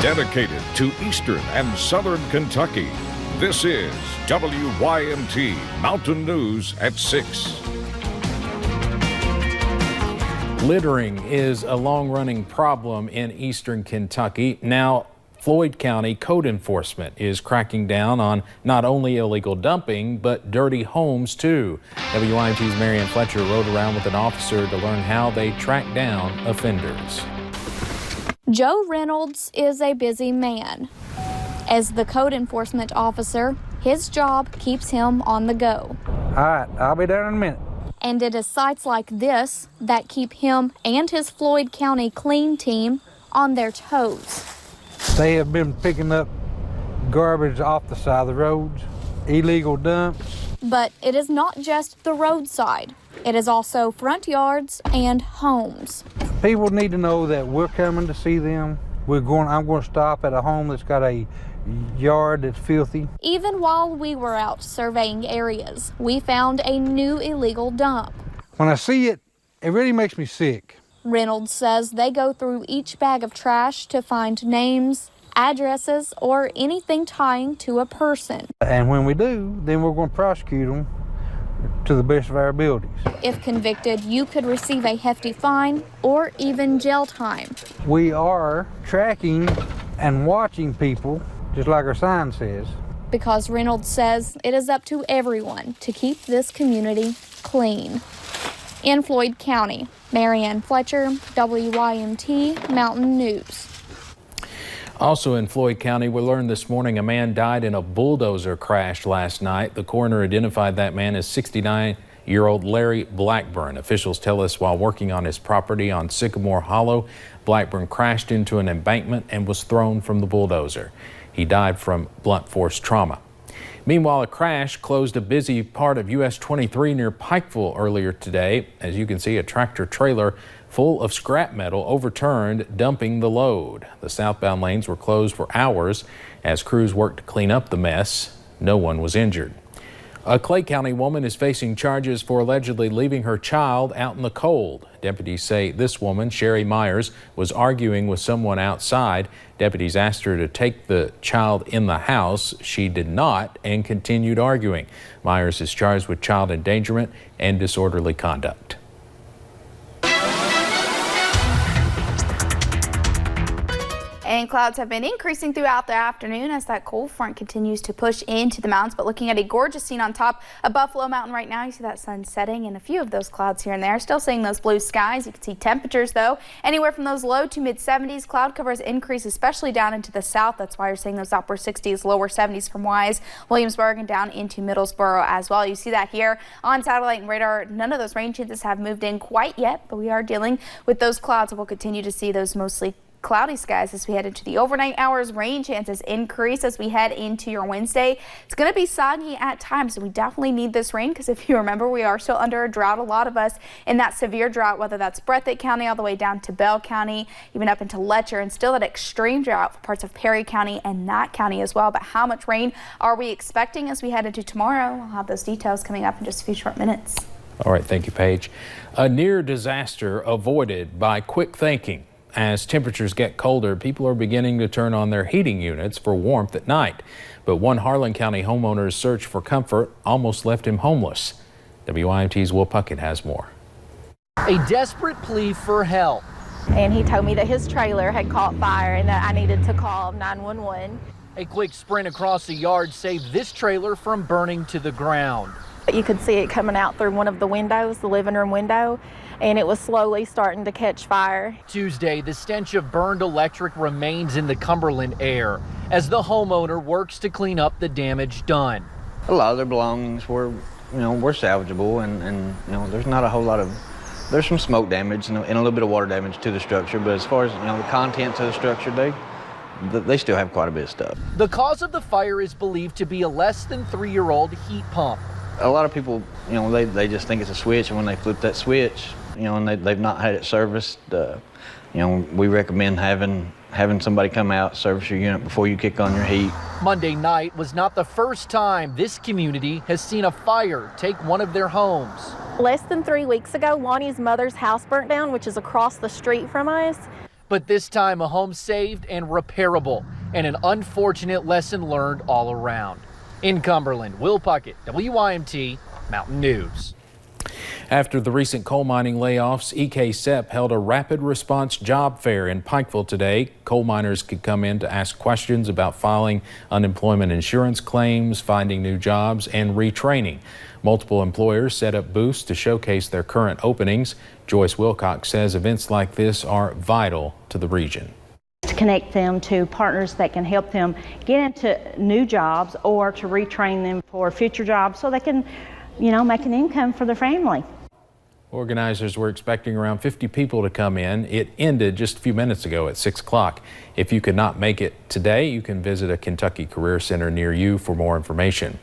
Dedicated to Eastern and Southern Kentucky, this is WYMT Mountain News at 6. Littering is a long-running problem in Eastern Kentucky. Now, Floyd County Code Enforcement is cracking down on not only illegal dumping, but dirty homes too. WYMT's Marianne Fletcher rode around with an officer to learn how they track down offenders. Joe Reynolds is a busy man. As the code enforcement officer, his job keeps him on the go. All right, I'll be there in a minute. And it is sites like this that keep him and his Floyd County clean team on their toes. They have been picking up garbage off the side of the roads, illegal dumps. But it is not just the roadside. It is also front yards and homes. People need to know that we're coming to see them. I'm going to stop at a home that's got a yard that's filthy. Even while we were out surveying areas, we found a new illegal dump. When I see it, it really makes me sick. Reynolds says they go through each bag of trash to find names, addresses, or anything tying to a person. And when we do, then we're going to prosecute them to the best of our abilities. If convicted, you could receive a hefty fine or even jail time. We are tracking and watching people, just like our sign says. Because Reynolds says it is up to everyone to keep this community clean. In Floyd County, Marianne Fletcher, WYMT Mountain News. Also in Floyd County, we learned this morning a man died in a bulldozer crash last night. The coroner identified that man as 69-year-old Larry Blackburn. Officials tell us while working on his property on Sycamore Hollow, Blackburn crashed into an embankment and was thrown from the bulldozer. He died from blunt force trauma. Meanwhile, a crash closed a busy part of US 23 near Pikeville earlier today. As you can see, a tractor trailer full of scrap metal overturned, dumping the load. The southbound lanes were closed for hours as crews worked to clean up the mess. No one was injured. A Clay County woman is facing charges for allegedly leaving her child out in the cold. Deputies say this woman, Sherry Myers, was arguing with someone outside. Deputies asked her to take the child in the house. She did not and continued arguing. Myers is charged with child endangerment and disorderly conduct. And clouds have been increasing throughout the afternoon as that cold front continues to push into the mountains. But looking at a gorgeous scene on top of Buffalo Mountain right now, you see that sun setting and a few of those clouds here and there. Still seeing those blue skies. You can see temperatures, though, anywhere from those low to mid-70s. Cloud covers increase, especially down into the south. That's why you're seeing those upper 60s, lower 70s from Wise, Williamsburg, and down into Middlesboro as well. You see that here on satellite and radar. None of those rain chances have moved in quite yet, but we are dealing with those clouds, and we'll continue to see those mostly cloudy skies as we head into the overnight hours. Rain chances increase as we head into your Wednesday. It's going to be soggy at times, so we definitely need this rain because if you remember, we are still under a drought. A lot of us in that severe drought, whether that's Breathitt County all the way down to Bell County, even up into Letcher, and still that extreme drought for parts of Perry County and Knott County as well. But how much rain are we expecting as we head into tomorrow? We'll have those details coming up in just a few short minutes. All right, thank you, Paige. A near disaster avoided by quick thinking. As temperatures get colder, people are beginning to turn on their heating units for warmth at night. But one Harlan County homeowner's search for comfort almost left him homeless. WYMT's Will Puckett has more. A desperate plea for help. And he told me that his trailer had caught fire and that I needed to call 911. A quick sprint across the yard saved this trailer from burning to the ground. You could see it coming out through one of the windows, the living room window, and it was slowly starting to catch fire. Tuesday, the stench of burned electric remains in the Cumberland air as the homeowner works to clean up the damage done. A lot of their belongings were salvageable, and there's not a whole lot of, there's some smoke damage and a little bit of water damage to the structure, but as far as the contents of the structure, they still have quite a bit of stuff. The cause of the fire is believed to be a less than 3-year-old heat pump. A lot of people, they just think it's a switch, and when they flip that switch, and they've not had it serviced, we recommend having somebody come out, service your unit before you kick on your heat. Monday night was not the first time this community has seen a fire take one of their homes. Less than 3 weeks ago, Lonnie's mother's house burnt down, which is across the street from us. but this time a home saved and repairable, and an unfortunate lesson learned all around. In Cumberland, Will Puckett, WYMT Mountain News. After the recent coal mining layoffs, EK-SEP held a rapid response job fair in Pikeville today. Coal miners could come in to ask questions about filing unemployment insurance claims, finding new jobs, and retraining. Multiple employers set up booths to showcase their current openings. Joyce Wilcox says events like this are vital to the region. To connect them to partners that can help them get into new jobs or to retrain them for future jobs so they can, make an income for their family. Organizers were expecting around 50 people to come in. It ended just a few minutes ago at 6 o'clock. If you could not make it today, you can visit a Kentucky Career Center near you for more information.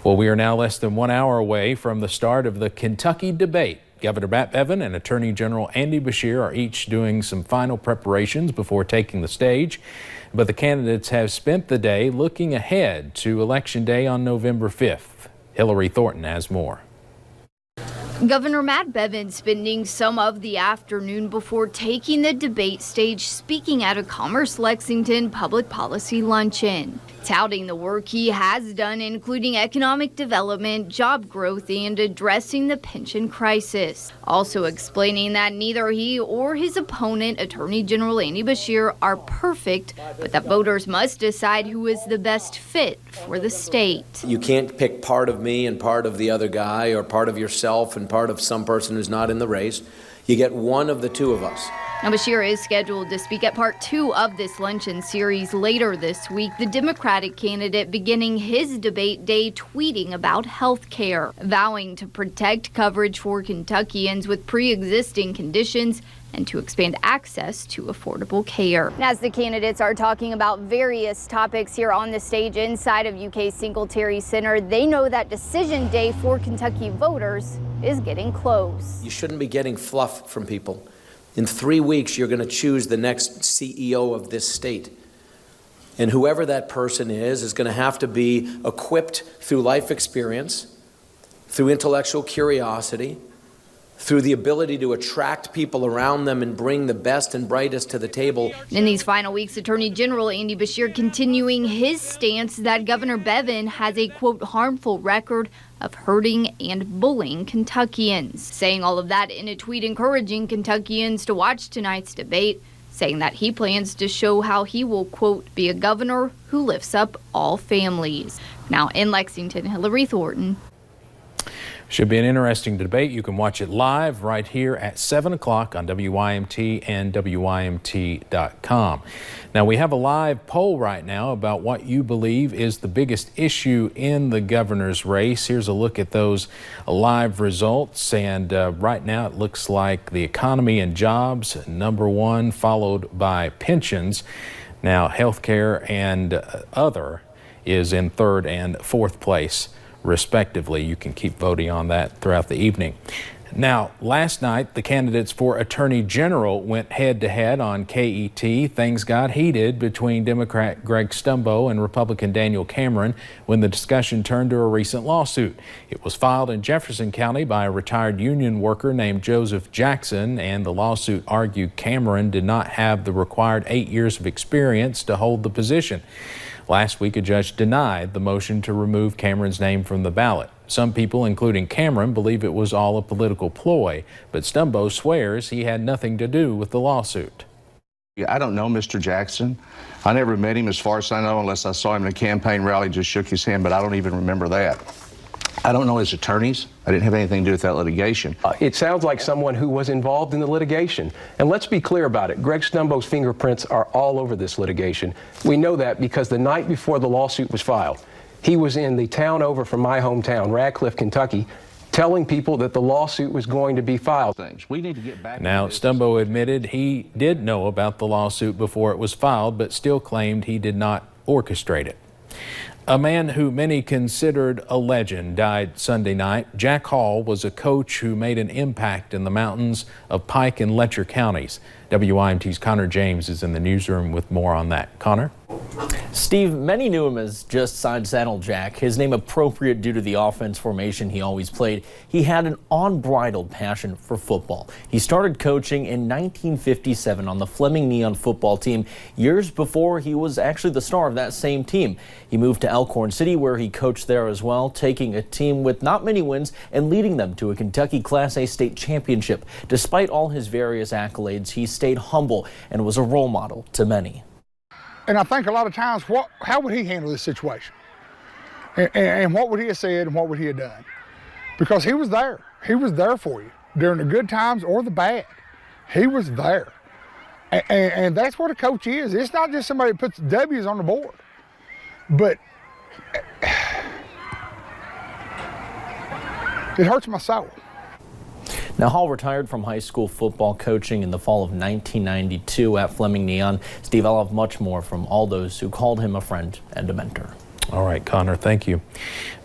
Well, we are now less than 1 hour away from the start of the Kentucky debate. Governor Matt Bevin and Attorney General Andy Beshear are each doing some final preparations before taking the stage. But the candidates have spent the day looking ahead to Election Day on November 5th. Hillary Thornton has more. Governor Matt Bevin spending some of the afternoon before taking the debate stage, speaking at a Commerce Lexington public policy luncheon, touting the work he has done, including economic development, job growth, and addressing the pension crisis. Also explaining that neither he or his opponent, Attorney General Andy Beshear, are perfect, but that voters must decide who is the best fit for the state. You can't pick part of me and part of the other guy, or part of yourself and part of some person who's not in the race. You get one of the two of us. Now, Beshear is scheduled to speak at part 2 of this luncheon series later this week. The Democratic candidate beginning his debate day tweeting about health care, vowing to protect coverage for Kentuckians with pre-existing conditions and to expand access to affordable care. As the candidates are talking about various topics here on the stage inside of UK Singletary Center, they know that decision day for Kentucky voters is getting close. You shouldn't be getting fluff from people. In 3 weeks, you're going to choose the next CEO of this state. And whoever that person is going to have to be equipped through life experience, through intellectual curiosity, through the ability to attract people around them and bring the best and brightest to the table. In these final weeks, Attorney General Andy Beshear continuing his stance that Governor Bevin has a, quote, harmful record of hurting and bullying Kentuckians. Saying all of that in a tweet encouraging Kentuckians to watch tonight's debate, saying that he plans to show how he will, quote, be a governor who lifts up all families. Now in Lexington, Hillary Thornton. Should be an interesting debate. You can watch it live right here at 7 o'clock on WYMT and WYMT.com. Now, we have a live poll right now about what you believe is the biggest issue in the governor's race. Here's a look at those live results. And right now it looks like the economy and jobs, #1, followed by pensions. Now, healthcare and other is in 3rd and 4th place, respectively. You can keep voting on that throughout the evening. Now, last night, the candidates for Attorney General went head-to-head on KET. Things got heated between Democrat Greg Stumbo and Republican Daniel Cameron when the discussion turned to a recent lawsuit. It was filed in Jefferson County by a retired union worker named Joseph Jackson, and the lawsuit argued Cameron did not have the required 8 years of experience to hold the position. Last week, a judge denied the motion to remove Cameron's name from the ballot. Some people, including Cameron, believe it was all a political ploy, but Stumbo swears he had nothing to do with the lawsuit. I don't know Mr. Jackson. I never met him as far as I know, unless I saw him in a campaign rally, just shook his hand, but I don't even remember that. I don't know his attorneys. I didn't have anything to do with that litigation. It sounds like someone who was involved in the litigation. And let's be clear about it. Greg Stumbo's fingerprints are all over this litigation. We know that because the night before the lawsuit was filed, he was in the town over from my hometown, Radcliffe, Kentucky, telling people that the lawsuit was going to be filed. We need to get back. Now, Stumbo admitted he did know about the lawsuit before it was filed, but still claimed he did not orchestrate it. A man who many considered a legend died Sunday night. Jack Hall was a coach who made an impact in the mountains of Pike and Letcher counties. WYMT's Connor James is in the newsroom with more on that. Connor? Steve, many knew him as just Side Saddle Jack, his name appropriate due to the offense formation he always played. He had an unbridled passion for football. He started coaching in 1957 on the Fleming Neon football team, years before he was actually the star of that same team. He moved to Elkhorn City, where he coached there as well, taking a team with not many wins and leading them to a Kentucky Class A state championship. Despite all his various accolades, he stayed humble and was a role model to many. And I think a lot of times, how would he handle this situation? And what would he have said and what would he have done? Because he was there. He was there for you during the good times or the bad. He was there. And that's what a coach is. It's not just somebody that puts W's on the board. But it hurts my soul. Now, Hall retired from high school football coaching in the fall of 1992 at Fleming Neon. Steve, I'll have much more from all those who called him a friend and a mentor. All right, Connor, thank you.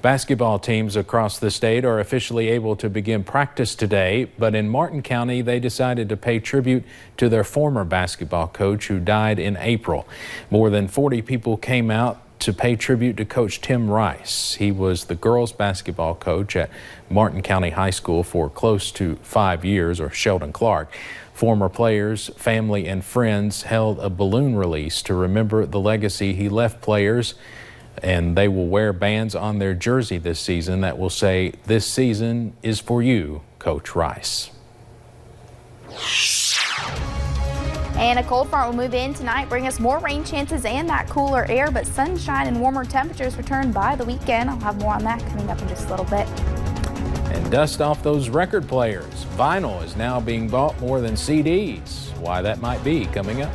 Basketball teams across the state are officially able to begin practice today, but in Martin County, they decided to pay tribute to their former basketball coach who died in April. More than 40 people came out to pay tribute to Coach Tim Rice. He was the girls basketball coach at Martin County High School for close to 5 years, or Sheldon Clark. Former players, family, and friends held a balloon release to remember the legacy he left players, and they will wear bands on their jersey this season that will say, "This season is for you, Coach Rice." And a cold front will move in tonight, bring us more rain chances and that cooler air, but sunshine and warmer temperatures return by the weekend. I'll have more on that coming up in just a little bit. And dust off those record players. Vinyl is now being bought more than CDs. Why that might be coming up.